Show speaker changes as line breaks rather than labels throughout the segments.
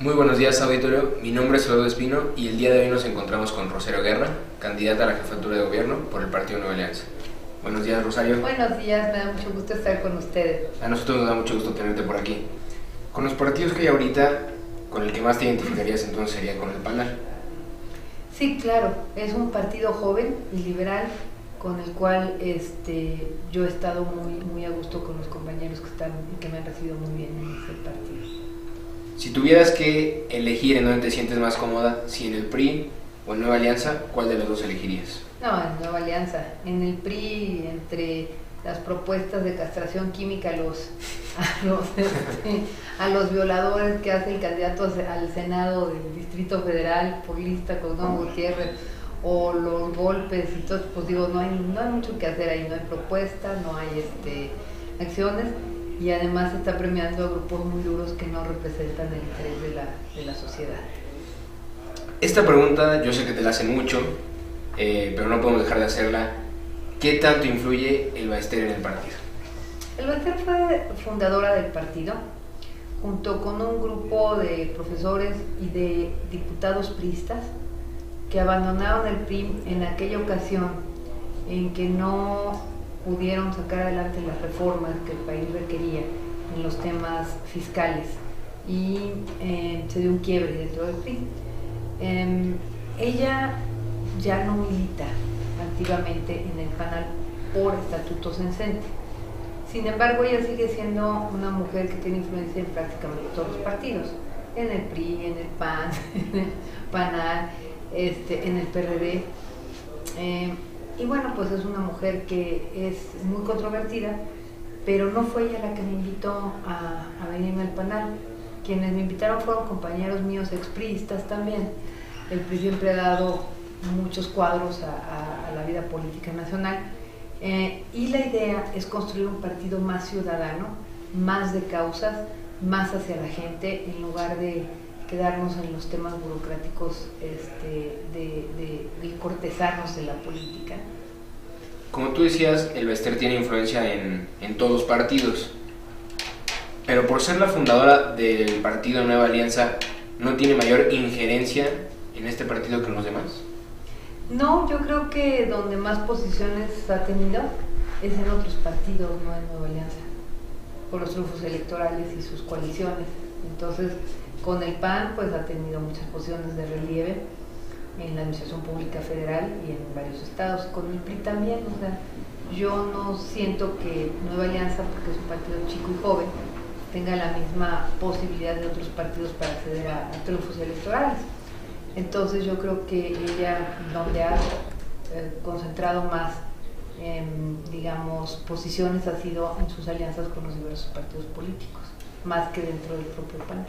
Muy buenos días, auditorio. Mi nombre es Eduardo Espino y el día de hoy nos encontramos con Rosario Guerra, candidata a la jefatura de gobierno por el Partido Nueva Alianza. Buenos días, Rosario.
Buenos días, me da mucho gusto estar con ustedes.
A nosotros nos da mucho gusto tenerte por aquí. Con los partidos que hay ahorita, con el que más te identificarías entonces sería con el PANAL.
Sí, claro, es un partido joven y liberal con el cual yo he estado muy a gusto con los compañeros que me han recibido muy bien en ese partido.
Si tuvieras que elegir en dónde te sientes más cómoda, si en el PRI o en Nueva Alianza, ¿cuál de los dos elegirías?
No, en Nueva Alianza. En el PRI, entre las propuestas de castración química a los violadores que hace el candidato al Senado del Distrito Federal por lista con Don Gutiérrez, o los golpes y todo, pues digo, no hay mucho que hacer ahí, no hay propuesta, no hay acciones, y además se está premiando a grupos muy duros que no representan el interés de la sociedad.
Esta pregunta yo sé que te la hacen mucho, pero no podemos dejar de hacerla. ¿Qué tanto influye el Ballester en el partido?
El Ballester fue fundadora del partido, junto con un grupo de profesores y de diputados priistas que abandonaron el PRI en aquella ocasión en que no pudieron sacar adelante las reformas que el país requería en los temas fiscales y se dio un quiebre dentro del PRI. Ella ya no milita activamente en el PANAL por estatuto censeño. Sin embargo, ella sigue siendo una mujer que tiene influencia en prácticamente todos los partidos, en el PRI, en el PAN, en el PANAL, en el PRD. Y bueno, pues es una mujer que es muy controvertida, pero no fue ella la que me invitó a venirme al PANAL. Quienes me invitaron fueron compañeros míos expriistas también. El PRI siempre ha dado muchos cuadros a la vida política nacional, y la idea es construir un partido más ciudadano, más de causas, más hacia la gente, en lugar de quedarnos en los temas burocráticos de cortesarnos de la política.
Como tú decías, el Ballester tiene influencia en todos los partidos, pero por ser la fundadora del partido Nueva Alianza, ¿no tiene mayor injerencia en este partido que en los demás?
No, yo creo que donde más posiciones ha tenido es en otros partidos, no en Nueva Alianza, por los triunfos electorales y sus coaliciones. Entonces, con el PAN pues ha tenido muchas posiciones de relieve en la Administración Pública Federal y en varios estados. Con el PRI también, o sea, yo no siento que Nueva Alianza, porque es un partido chico y joven, tenga la misma posibilidad de otros partidos para acceder a triunfos electorales. Entonces yo creo que ella, donde ha concentrado más, posiciones, ha sido en sus alianzas con los diversos partidos políticos, más que dentro del propio PAN.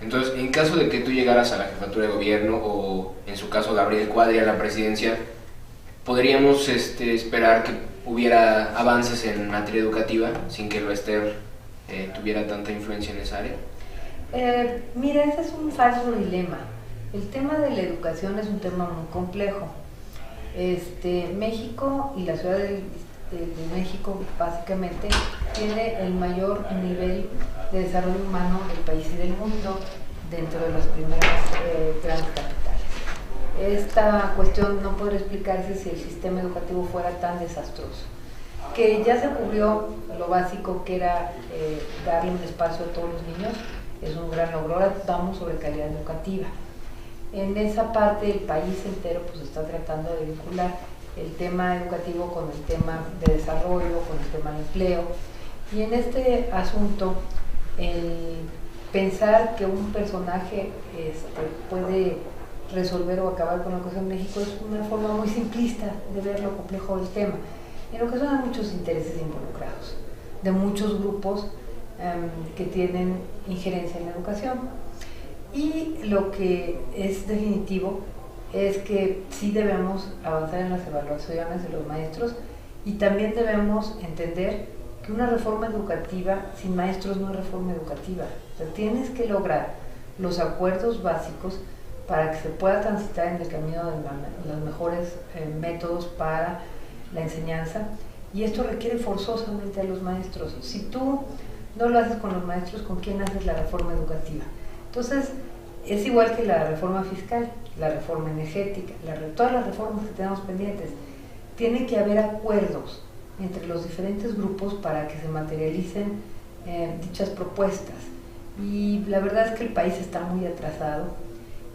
Entonces, en caso de que tú llegaras a la jefatura de gobierno o, en su caso, Gabriel Cuadri a la presidencia, ¿podríamos esperar que hubiera avances en materia educativa sin que el Ballester tuviera tanta influencia en esa área?
Mira, ese es un falso dilema. El tema de la educación es un tema muy complejo. México y la Ciudad de México básicamente tiene el mayor nivel de desarrollo humano del país y del mundo dentro de las primeras grandes capitales. Esta cuestión no podría explicarse si el sistema educativo fuera tan desastroso. Que ya se cubrió lo básico, que era darle un espacio a todos los niños, es un gran logro. Ahora estamos sobre calidad educativa. En esa parte del país entero pues está tratando de vincular el tema educativo con el tema de desarrollo, con el tema de empleo. Y en este asunto, el pensar que un personaje puede resolver o acabar con la cosa en México es una forma muy simplista de ver lo complejo del tema. En ocasiones hay muchos intereses involucrados, de muchos grupos que tienen injerencia en la educación. Y lo que es definitivo es que sí debemos avanzar en las evaluaciones de los maestros, y también debemos entender que una reforma educativa sin maestros no es reforma educativa. O sea, tienes que lograr los acuerdos básicos para que se pueda transitar en el camino de los mejores métodos para la enseñanza, y esto requiere forzosamente a los maestros. Si tú no lo haces con los maestros, ¿con quién haces la reforma educativa? Entonces, es igual que la reforma fiscal, la reforma energética, todas las reformas que tenemos pendientes. Tiene que haber acuerdos entre los diferentes grupos para que se materialicen dichas propuestas. Y la verdad es que el país está muy atrasado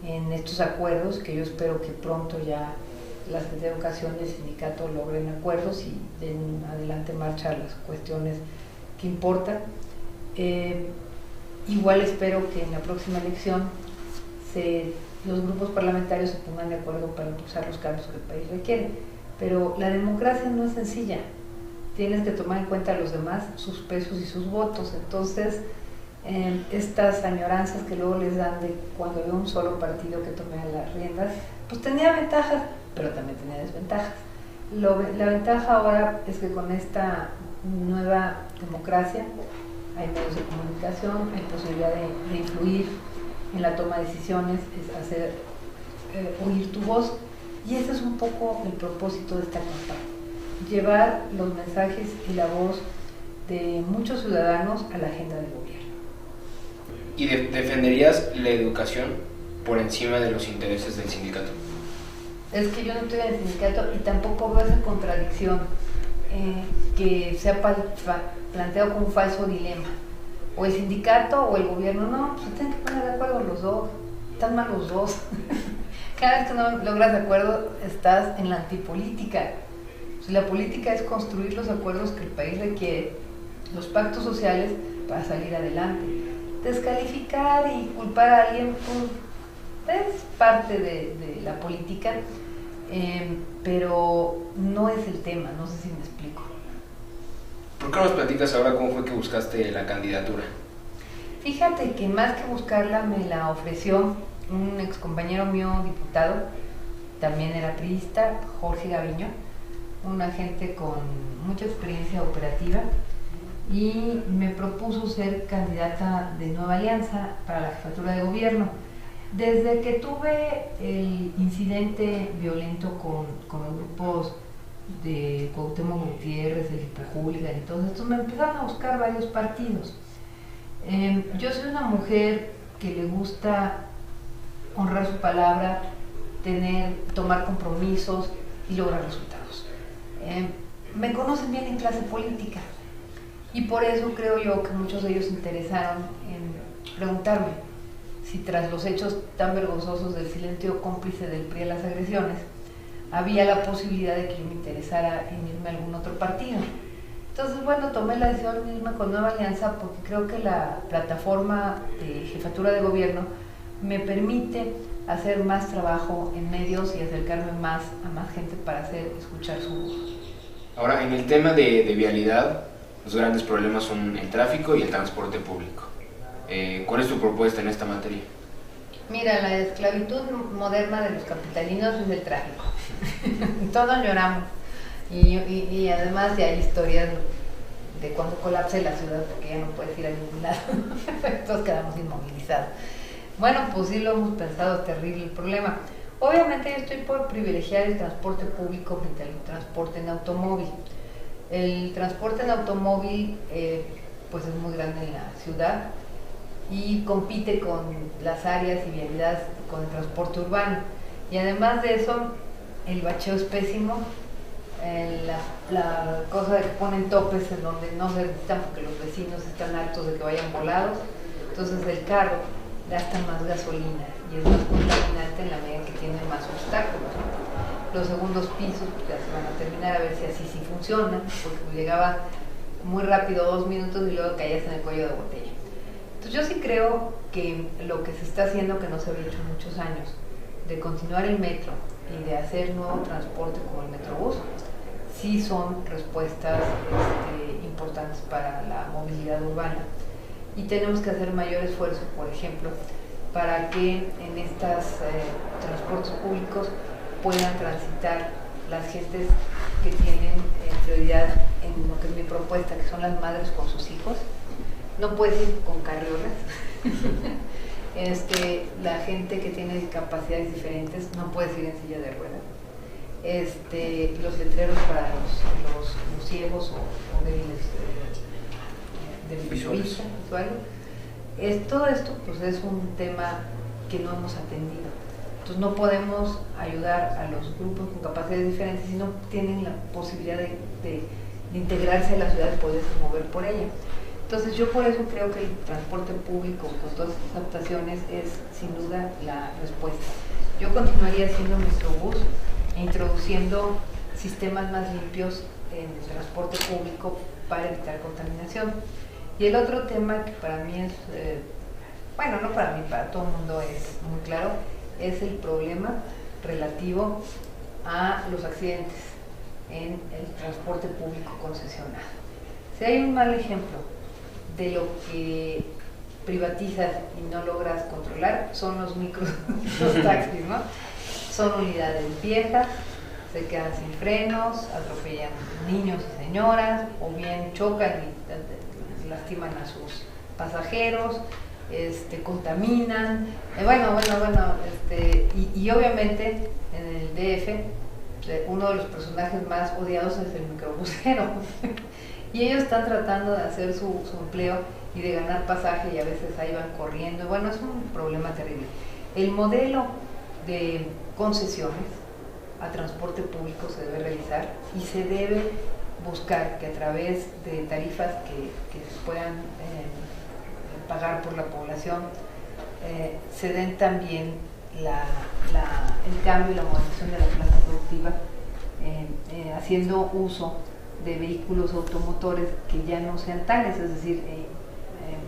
en estos acuerdos, que yo espero que pronto ya la Secretaría de Educación y el sindicato logren acuerdos y den adelante marcha a las cuestiones que importan. Igual espero que en la próxima elección los grupos parlamentarios se pongan de acuerdo para impulsar los cambios que el país requiere. Pero la democracia no es sencilla. Tienes que tomar en cuenta a los demás, sus pesos y sus votos. Entonces, estas añoranzas que luego les dan de cuando había un solo partido que tomaba las riendas, pues tenía ventajas, pero también tenía desventajas. La ventaja ahora es que con esta nueva democracia hay medios de comunicación, hay posibilidad de influir en la toma de decisiones, es hacer oír tu voz, y ese es un poco el propósito de esta campaña, llevar los mensajes y la voz de muchos ciudadanos a la agenda del gobierno.
¿Y defenderías la educación por encima de los intereses del sindicato?
Es que yo no estoy en el sindicato y tampoco veo esa contradicción que se ha planteado como un falso dilema. O el sindicato o el gobierno, no, pues se tienen que poner de acuerdo los dos, están mal los dos. Cada vez que no logras de acuerdo estás en la antipolítica. Pues la política es construir los acuerdos que el país requiere, los pactos sociales para salir adelante. Descalificar y culpar a alguien pues, es parte de la política, pero no es el tema, no sé si me explico.
¿Por qué nos platicas ahora cómo fue que buscaste la candidatura?
Fíjate que más que buscarla me la ofreció un ex compañero mío diputado, también era priista, Jorge Gaviño, un agente con mucha experiencia operativa, y me propuso ser candidata de Nueva Alianza para la jefatura de gobierno. Desde que tuve el incidente violento con los grupos de Cuauhtémoc Gutiérrez, el Hipohooligan y todos estos, me empezaron a buscar varios partidos. Yo soy una mujer que le gusta honrar su palabra, tomar compromisos y lograr resultados. Me conocen bien en clase política y por eso creo yo que muchos de ellos se interesaron en preguntarme si tras los hechos tan vergonzosos del silencio cómplice del PRI a las agresiones había la posibilidad de que yo me interesara en irme a algún otro partido. Entonces, bueno, tomé la decisión de irme con Nueva Alianza porque creo que la plataforma de jefatura de gobierno me permite hacer más trabajo en medios y acercarme más a más gente para hacer escuchar su voz.
Ahora, en el tema de vialidad, los grandes problemas son el tráfico y el transporte público. ¿Cuál es tu propuesta en esta materia?
Mira, la esclavitud moderna de los capitalinos es el tráfico. Todos lloramos. Y además ya hay historias de cuando colapse la ciudad porque ya no puedes ir a ningún lado. Todos quedamos inmovilizados. Bueno, pues sí lo hemos pensado, es terrible el problema. Obviamente yo estoy por privilegiar el transporte público frente al transporte en automóvil. El transporte en automóvil pues es muy grande en la ciudad y compite con las áreas y vialidades con el transporte urbano. Y además de eso, el bacheo es pésimo. La cosa de que ponen topes en donde no se necesitan porque los vecinos están hartos de que vayan volados, entonces el carro gasta más gasolina y es más contaminante en la medida que tiene más obstáculos. Los segundos pisos pues, ya se van a terminar a ver si así sí funciona, porque llegaba muy rápido 2 minutos y luego caías en el cuello de botella. Entonces yo sí creo que lo que se está haciendo, que no se había hecho en muchos años, de continuar el metro y de hacer nuevo transporte como el Metrobús, sí son respuestas importantes para la movilidad urbana. Y tenemos que hacer mayor esfuerzo, por ejemplo, para que en estos transportes públicos puedan transitar las gentes que tienen prioridad en lo que es mi propuesta, que son las madres con sus hijos. No puedes ir con carriolas. La gente que tiene discapacidades diferentes no puede ir en silla de ruedas. Los letreros para los ciegos o débiles de vista visual. Todo esto pues es un tema que no hemos atendido. Entonces no podemos ayudar a los grupos con capacidades diferentes si no tienen la posibilidad de integrarse a la ciudad y poderse mover por ella. Entonces yo por eso creo que el transporte público con todas estas adaptaciones es sin duda la respuesta. Yo continuaría haciendo Metrobús e introduciendo sistemas más limpios en el transporte público para evitar contaminación. Y el otro tema que para mí es, bueno, no para mí, para todo el mundo es muy claro, es el problema relativo a los accidentes en el transporte público concesionado. Si hay un mal ejemplo de lo que privatizas y no logras controlar, son los micros, los taxis, ¿no? Son unidades viejas, se quedan sin frenos, atropellan niños y señoras, o bien chocan y lastiman a sus pasajeros, contaminan, y obviamente en el DF uno de los personajes más odiados es el microbusero y ellos están tratando de hacer su empleo y de ganar pasaje y a veces ahí van corriendo. Bueno, es un problema terrible. El modelo de concesiones a transporte público se debe revisar y se debe buscar que a través de tarifas que se puedan pagar por la población se den también el cambio y la modernización de la plaza productiva, haciendo uso de vehículos automotores que ya no sean tales, es decir,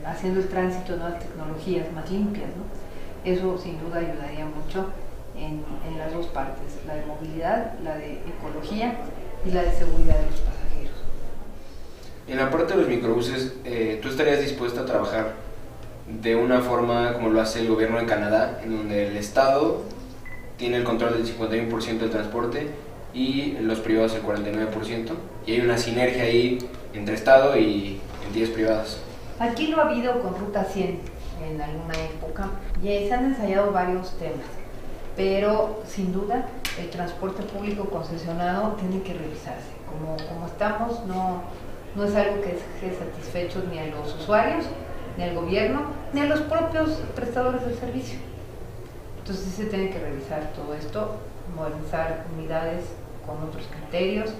haciendo el tránsito de nuevas tecnologías más limpias, ¿no? Eso sin duda ayudaría mucho en las dos partes, la de movilidad, la de ecología y la de seguridad de los pasajeros.
En la parte de los microbuses, ¿tú estarías dispuesta a trabajar de una forma como lo hace el gobierno de Canadá, en donde el Estado tiene el control del 51% del transporte y los privados el 49%, y hay una sinergia ahí entre Estado y entidades privadas?
Aquí lo ha habido con Ruta 100 en alguna época y se han ensayado varios temas, pero sin duda el transporte público concesionado tiene que revisarse. Como estamos, no es algo que deje satisfechos ni a los usuarios, ni al gobierno, ni a los propios prestadores del servicio. Entonces sí se tiene que revisar todo esto, modernizar unidades con otros criterios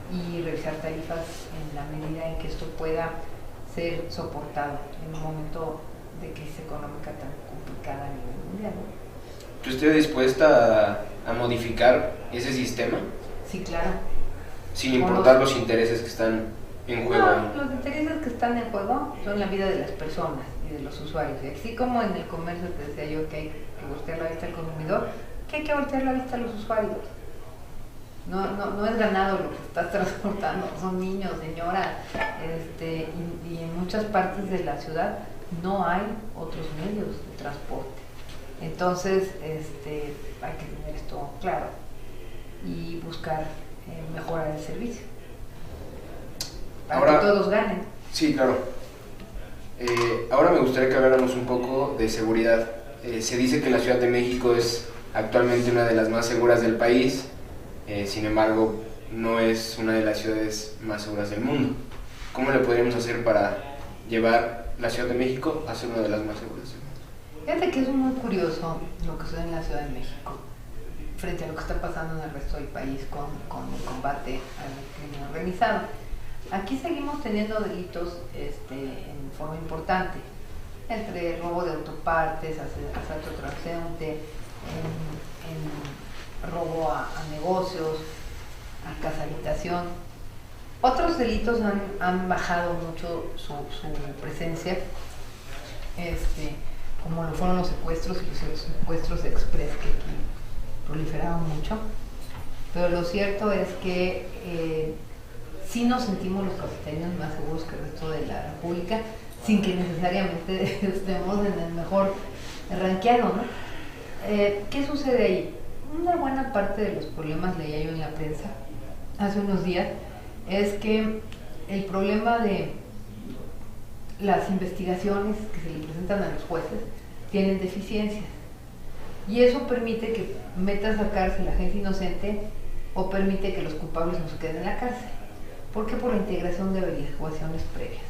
y revisar tarifas en la medida en que esto pueda ser soportado en un momento de crisis económica tan complicada a nivel mundial, ¿no?
¿Tú estarías dispuesta a modificar ese sistema?
Sí, claro.
Sin importar los intereses que están en juego.
No, los intereses que están en juego son la vida de las personas y de los usuarios. Y así como en el comercio te decía yo que hay que voltear la vista al consumidor, que hay que voltear la vista a los usuarios. No es ganado lo que estás transportando, son niños, señoras, y en muchas partes de la ciudad no hay otros medios de transporte. Entonces, hay que tener esto claro y buscar mejorar el servicio para
ahora,
que todos ganen.
Sí, claro. Ahora me gustaría que habláramos un poco de seguridad. Se dice que la Ciudad de México es actualmente una de las más seguras del país, sin embargo, no es una de las ciudades más seguras del mundo. ¿Cómo le podríamos hacer para llevar la Ciudad de México a ser una de las más seguras del mundo?
Fíjate que es muy curioso lo que sucede en la Ciudad de México frente a lo que está pasando en el resto del país con el combate al crimen organizado. Aquí seguimos teniendo delitos en forma importante, entre robo de autopartes, asalto transeúnte, en robo a negocios, a casa habitación. Otros delitos han bajado mucho su presencia, como lo fueron los secuestros y los secuestros express, que aquí proliferaban mucho. Pero lo cierto es que sí nos sentimos los capitalinos más seguros que el resto de la República, sin que necesariamente estemos en el mejor ranqueado, ¿no? ¿Qué sucede ahí? Una buena parte de los problemas, leía yo en la prensa hace unos días, es que el problema de las investigaciones que se le presentan a los jueces tienen deficiencias, y eso permite que metas a cárcel a gente inocente o permite que los culpables no se queden en la cárcel. ¿Por qué? Por la integración de averiguaciones previas.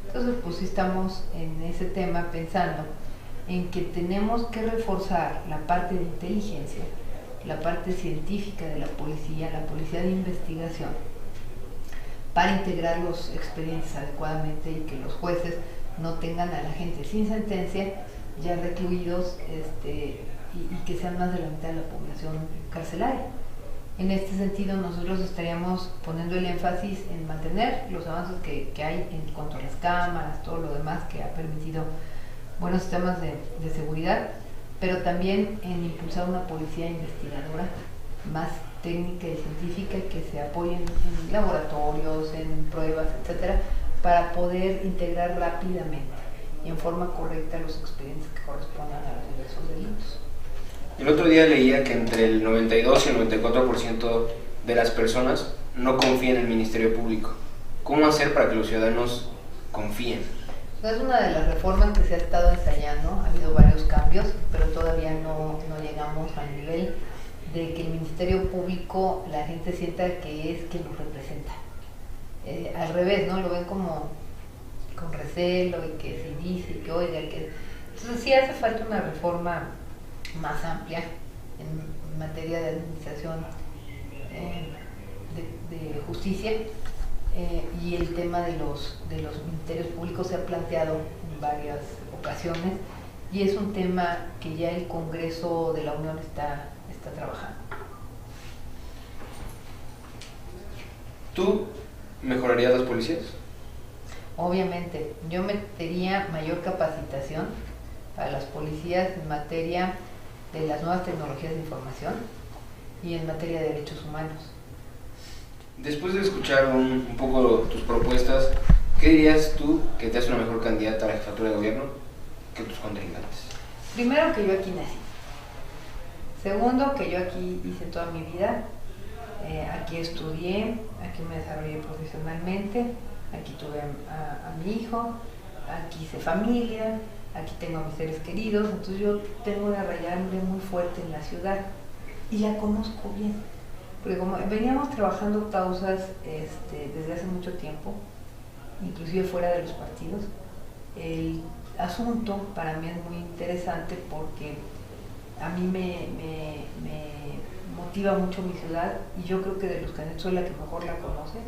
Entonces, pues sí estamos en ese tema pensando en que tenemos que reforzar la parte de inteligencia, la parte científica de la policía de investigación, para integrar los expedientes adecuadamente y que los jueces no tengan a la gente sin sentencia ya recluidos y que sean más de la mitad de la población carcelaria. En este sentido, nosotros estaríamos poniendo el énfasis en mantener los avances que hay en cuanto a las cámaras, todo lo demás que ha permitido buenos sistemas de seguridad, pero también en impulsar una policía investigadora más técnica y científica que se apoye en laboratorios, en pruebas, etcétera, para poder integrar rápidamente y en forma correcta los expedientes que correspondan a los diversos delitos.
El otro día leía que entre el 92 y el 94% de las personas no confían en el Ministerio Público. ¿Cómo hacer para que los ciudadanos confíen?
Es una de las reformas que se ha estado ensayando, ha habido varios cambios, pero todavía no llegamos al nivel de que el Ministerio Público la gente sienta que es quien los representa. Al revés, ¿no? Lo ven como con recelo y que si dice, que oiga, que... Entonces sí hace falta una reforma más amplia en materia de administración de justicia, y el tema de los ministerios públicos se ha planteado en varias ocasiones y es un tema que ya el Congreso de la Unión está trabajando.
¿Tú mejorarías las policías?
Obviamente, yo metería mayor capacitación para las policías en materia de las nuevas tecnologías de información y en materia de derechos humanos.
Después de escuchar un poco tus propuestas, ¿qué dirías tú que te hace una mejor candidata a la jefatura de gobierno que tus contrincantes?
Primero, que yo aquí nací. Segundo, que yo aquí hice toda mi vida. Aquí estudié, aquí me desarrollé profesionalmente, aquí tuve a mi hijo, aquí hice familia, aquí tengo a mis seres queridos, entonces yo tengo una raigambre muy fuerte en la ciudad y la conozco bien, porque como veníamos trabajando causas desde hace mucho tiempo, inclusive fuera de los partidos, el asunto para mí es muy interesante porque a mí me motiva mucho mi ciudad y yo creo que de los candidatos soy la que mejor la conoce,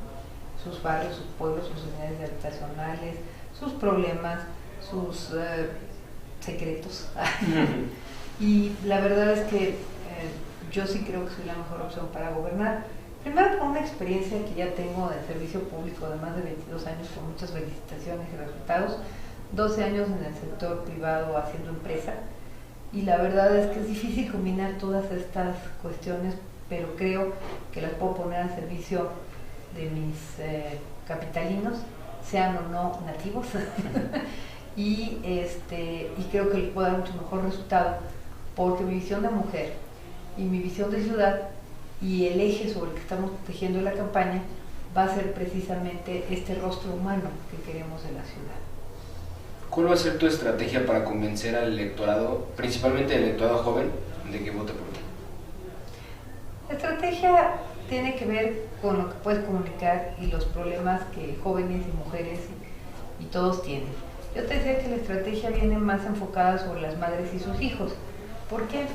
sus barrios, sus pueblos, sus unidades habitacionales, sus problemas, sus secretos. Y la verdad es que yo sí creo que soy la mejor opción para gobernar. Primero, por una experiencia que ya tengo de servicio público de más de 22 años con muchas felicitaciones y resultados, 12 años en el sector privado haciendo empresa, y la verdad es que es difícil combinar todas estas cuestiones, pero creo que las puedo poner al servicio de mis capitalinos, sean o no nativos, y creo que les puedo dar mucho mejor resultado, porque mi visión de mujer y mi visión de ciudad y el eje sobre el que estamos tejiendo la campaña va a ser precisamente este rostro humano que queremos de la ciudad.
¿Cuál va a ser tu estrategia para convencer al electorado, principalmente el electorado joven, de que vote por ti?
La estrategia tiene que ver con lo que puedes comunicar y los problemas que jóvenes y mujeres y todos tienen. Yo te decía que la estrategia viene más enfocada sobre las madres y sus hijos. ¿Por qué?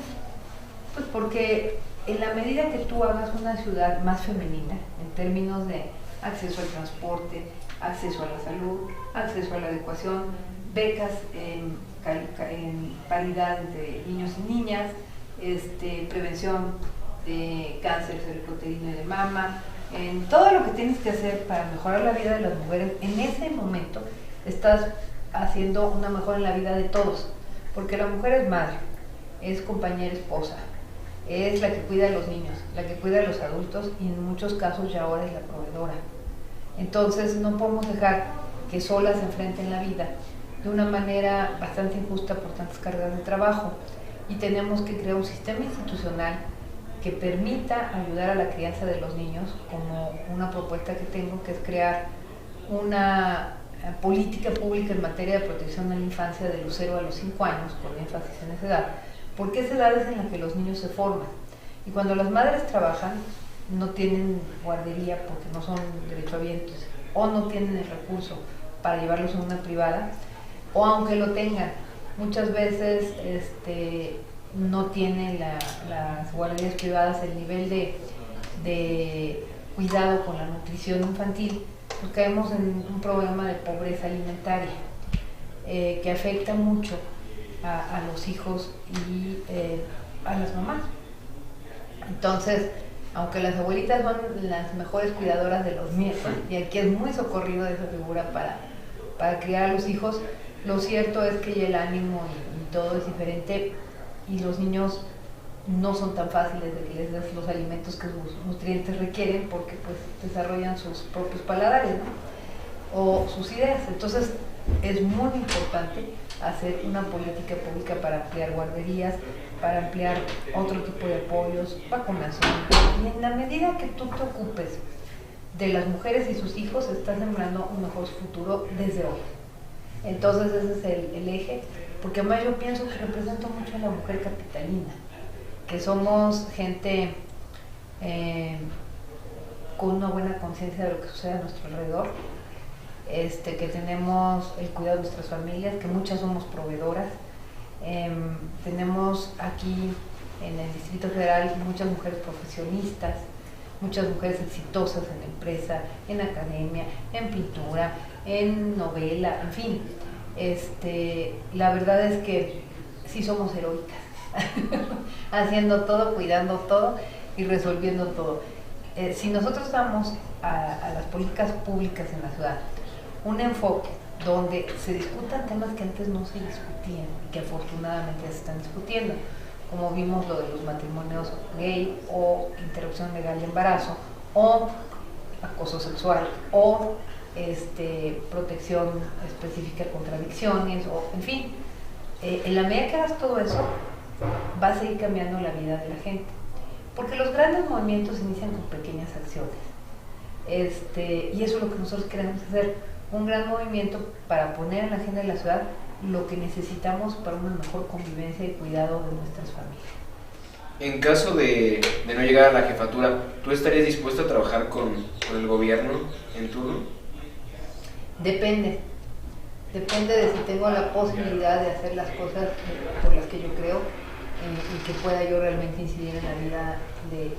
Pues porque en la medida que tú hagas una ciudad más femenina, en términos de acceso al transporte, acceso a la salud, acceso a la educación, becas en paridad entre niños y niñas, prevención de cáncer cerebrouterino y de mama, en todo lo que tienes que hacer para mejorar la vida de las mujeres, en ese momento estás haciendo una mejora en la vida de todos, porque la mujer es madre, es compañera, esposa, es la que cuida a los niños, la que cuida a los adultos y en muchos casos ya ahora es la proveedora. Entonces no podemos dejar que solas se enfrenten la vida de una manera bastante injusta por tantas cargas de trabajo, y tenemos que crear un sistema institucional que permita ayudar a la crianza de los niños, como una propuesta que tengo, que es crear una política pública en materia de protección a la infancia de los 0 a los 5 años, con énfasis en esa edad, porque esa edad es en la que los niños se forman. Y cuando las madres trabajan, no tienen guardería porque no son derechohabientes, o no tienen el recurso, para llevarlos a una privada, o aunque lo tengan, muchas veces no tienen las guarderías privadas el nivel de cuidado con la nutrición infantil, pues caemos en un problema de pobreza alimentaria que afecta mucho a los hijos y a las mamás. Entonces, aunque las abuelitas son las mejores cuidadoras de los nietos, y aquí es muy socorrido esa figura para criar a los hijos, lo cierto es que ya el ánimo y todo es diferente, y los niños no son tan fáciles de que les des los alimentos que sus nutrientes requieren, porque pues desarrollan sus propios paladares, ¿no? O sus ideas. Entonces es muy importante hacer una política pública para ampliar guarderías, para ampliar otro tipo de apoyos, vacunación, y en la medida que tú te ocupes de las mujeres y sus hijos, estás sembrando un mejor futuro desde hoy. Entonces ese es el eje, porque además yo pienso que represento mucho a la mujer capitalina, que somos gente con una buena conciencia de lo que sucede a nuestro alrededor, que tenemos el cuidado de nuestras familias, que muchas somos proveedoras. Tenemos aquí en el Distrito Federal muchas mujeres profesionistas, muchas mujeres exitosas en la empresa, en academia, en pintura, en novela, en fin. La verdad es que sí somos heroicas, haciendo todo, cuidando todo y resolviendo todo. Si nosotros damos a las políticas públicas en la ciudad un enfoque donde se discutan temas que antes no se discutían y que afortunadamente se están discutiendo, como vimos lo de los matrimonios gay o interrupción legal de embarazo o acoso sexual o protección específica contra adicciones, o en fin, en la medida que hagas todo eso va a seguir cambiando la vida de la gente, porque los grandes movimientos inician con pequeñas acciones, y eso es lo que nosotros queremos hacer, un gran movimiento para poner en la agenda de la ciudad lo que necesitamos para una mejor convivencia y cuidado de nuestras familias.
En caso de no llegar a la jefatura, ¿tú estarías dispuesto a trabajar con el gobierno en turno?
Depende de si tengo la posibilidad de hacer las cosas por las que yo creo y que pueda yo realmente incidir en la vida de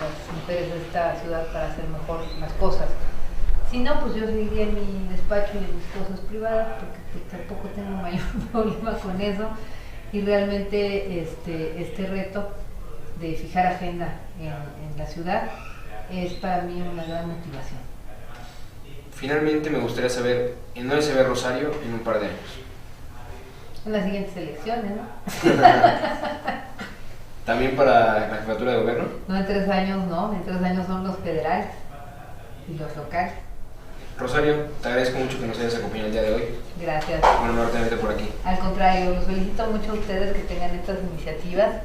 las mujeres de esta ciudad para hacer mejor las cosas. Si no, pues yo seguiría en mi despacho y en mis cosas privadas, porque pues, tampoco tengo mayor problema con eso, y realmente este reto de fijar agenda en la ciudad es para mí una gran motivación.
Finalmente me gustaría saber en dónde se ve Rosario en un par de años.
En las siguientes elecciones, ¿no?
¿También para la jefatura de gobierno?
No, en 3 años no, en 3 años son los federales y los locales.
Rosario, te agradezco mucho que nos hayas acompañado el día de hoy.
Gracias.
Un honor tenerte por aquí.
Al contrario, los felicito mucho a ustedes que tengan estas iniciativas,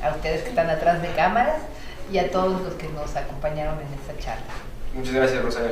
a ustedes que están atrás de cámaras y a todos los que nos acompañaron en esta charla.
Muchas gracias, Rosario.